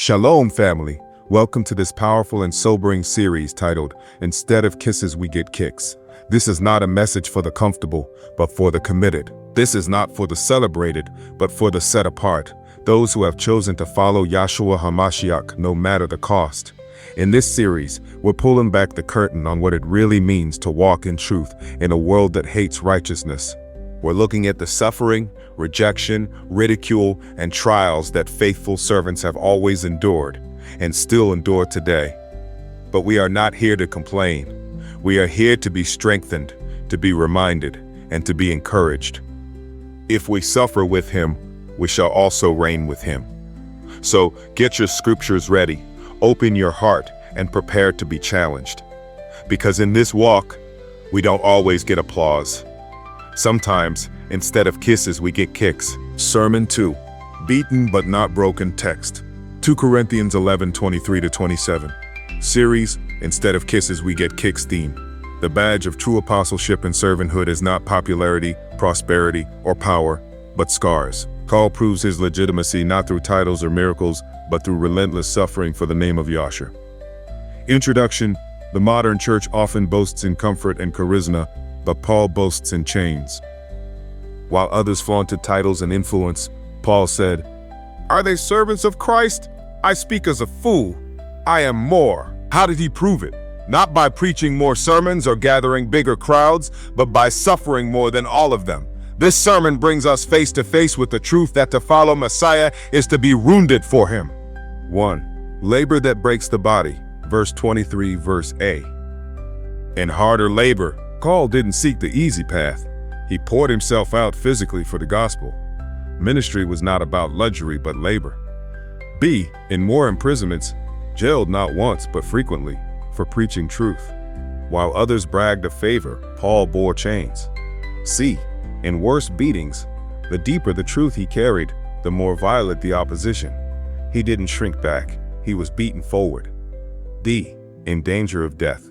Shalom, family. Welcome to this powerful and sobering series titled, Instead of Kisses, We Get Kicks. This is not a message for the comfortable, but for the committed. This is not for the celebrated, but for the set apart, those who have chosen to follow Yahshua HaMashiach no matter the cost. In this series, we're pulling back the curtain on what it really means to walk in truth in a world that hates righteousness. We're looking at the suffering, rejection, ridicule, and trials that faithful servants have always endured and still endure today. But we are not here to complain. We are here to be strengthened, to be reminded, and to be encouraged. If we suffer with him, we shall also reign with him. So get your scriptures ready, open your heart, and prepare to be challenged. Because in this walk, we don't always get applause. Sometimes, instead of kisses, we get kicks. Sermon 2, Beaten but Not Broken Text. 2 Corinthians 11:23-27. Series, Instead of Kisses, We Get Kicks theme. The badge of true apostleship and servanthood is not popularity, prosperity, or power, but scars. Paul proves his legitimacy not through titles or miracles, but through relentless suffering for the name of Yahshua. Introduction. The modern church often boasts in comfort and charisma, but Paul boasts in chains. While others flaunted titles and influence, Paul said, "Are they servants of Christ? I speak as a fool. I am more." How did he prove it? Not by preaching more sermons or gathering bigger crowds, but by suffering more than all of them. This sermon brings us face to face with the truth that to follow Messiah is to be wounded for him. 1. Labor that breaks the body. Verse 23, verse A. In harder labor, Paul didn't seek the easy path. He poured himself out physically for the gospel. Ministry was not about luxury but labor. B. In more imprisonments, jailed not once but frequently for preaching truth. While others bragged of favor, Paul bore chains. C. In worse beatings, the deeper the truth he carried, the more violent the opposition. He didn't shrink back, he was beaten forward. D. In danger of death.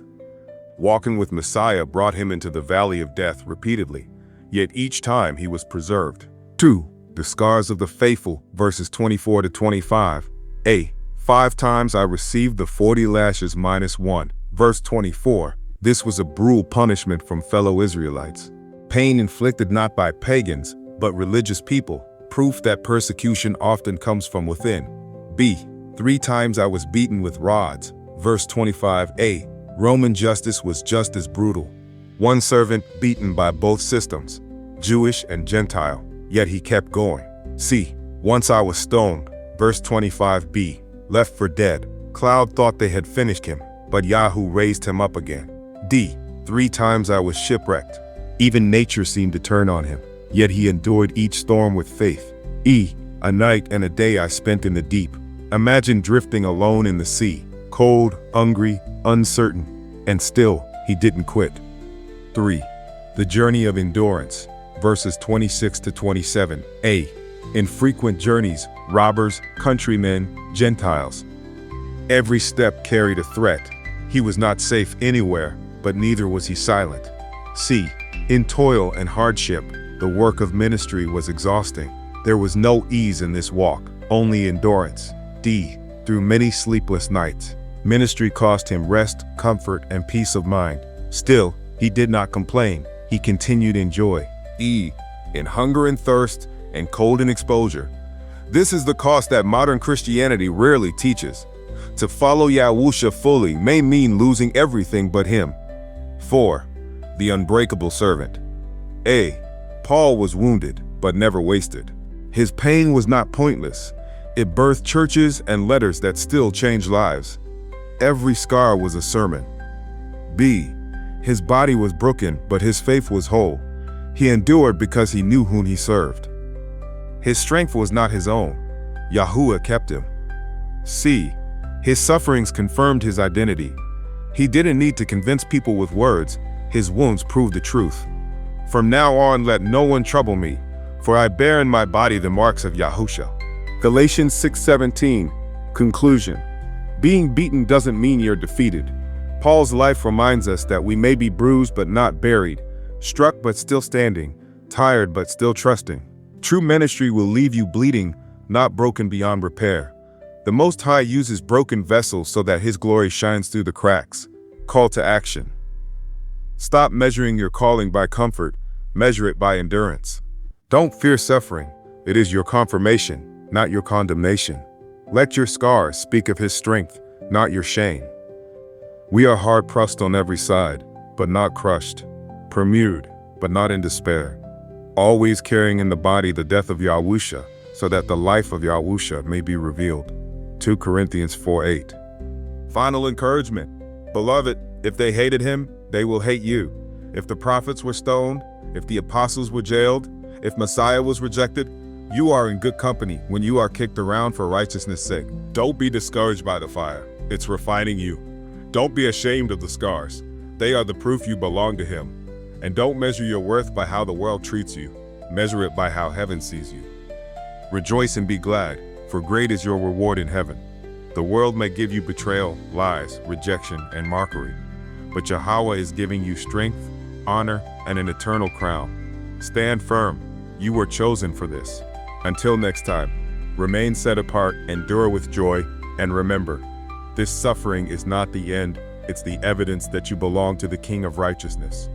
Walking with Messiah brought him into the valley of death repeatedly, yet each time he was preserved. 2. The scars of the faithful, verses 24-25. A. 5 times I received the 40 lashes minus 1. Verse 24. This was a brutal punishment from fellow Israelites. Pain inflicted not by pagans, but religious people. Proof that persecution often comes from within. B. 3 times I was beaten with rods. Verse 25a. Roman justice was just as brutal. One servant beaten by both systems, Jewish and Gentile, yet he kept going. C. Once I was stoned. Verse 25b. Left for dead. Cloud thought they had finished him, but Yahoo raised him up again. D. 3 times I was shipwrecked. Even nature seemed to turn on him, yet he endured each storm with faith. E. A night and a day I spent in the deep. Imagine drifting alone in the sea, cold, hungry, uncertain, and still he didn't quit. 3. The journey of endurance, verses 26-27. A. In frequent journeys, robbers, countrymen, Gentiles. Every step carried a threat. He was not safe anywhere, but neither was he silent. C. In toil and hardship, the work of ministry was exhausting. There was no ease in this walk, only endurance. D. Through many sleepless nights, ministry cost him rest, comfort, and peace of mind. Still, he did not complain. He continued in joy. E. In hunger and thirst, and cold and exposure. This is the cost that modern Christianity rarely teaches. To follow Yahshua fully may mean losing everything but him. 4. The unbreakable servant. A. Paul was wounded, but never wasted. His pain was not pointless. It birthed churches and letters that still change lives. Every scar was a sermon. B. His body was broken, but his faith was whole. He endured because he knew whom he served. His strength was not his own. Yahuwah kept him. C. His sufferings confirmed his identity. He didn't need to convince people with words. His wounds proved the truth. From now on, let no one trouble me, for I bear in my body the marks of Yahshua. Galatians 6:17. Conclusion. Being beaten doesn't mean you're defeated. Paul's life reminds us that we may be bruised but not buried, struck but still standing, tired but still trusting. True ministry will leave you bleeding, not broken beyond repair. The Most High uses broken vessels so that His glory shines through the cracks. Call to action. Stop measuring your calling by comfort, measure it by endurance. Don't fear suffering. It is your confirmation, not your condemnation. Let your scars speak of His strength, not your shame. We are hard pressed on every side, but not crushed. Permuted, but not in despair. Always carrying in the body the death of Yahshua, so that the life of Yahshua may be revealed. 2 Corinthians 4:8. Final encouragement. Beloved, if they hated Him, they will hate you. If the prophets were stoned, if the apostles were jailed, if Messiah was rejected, you are in good company when you are kicked around for righteousness' sake. Don't be discouraged by the fire. It's refining you. Don't be ashamed of the scars. They are the proof you belong to Him. And don't measure your worth by how the world treats you. Measure it by how heaven sees you. Rejoice and be glad, for great is your reward in heaven. The world may give you betrayal, lies, rejection, and mockery, but Yahweh is giving you strength, honor, and an eternal crown. Stand firm. You were chosen for this. Until next time, remain set apart, endure with joy, and remember, this suffering is not the end, it's the evidence that you belong to the King of Righteousness.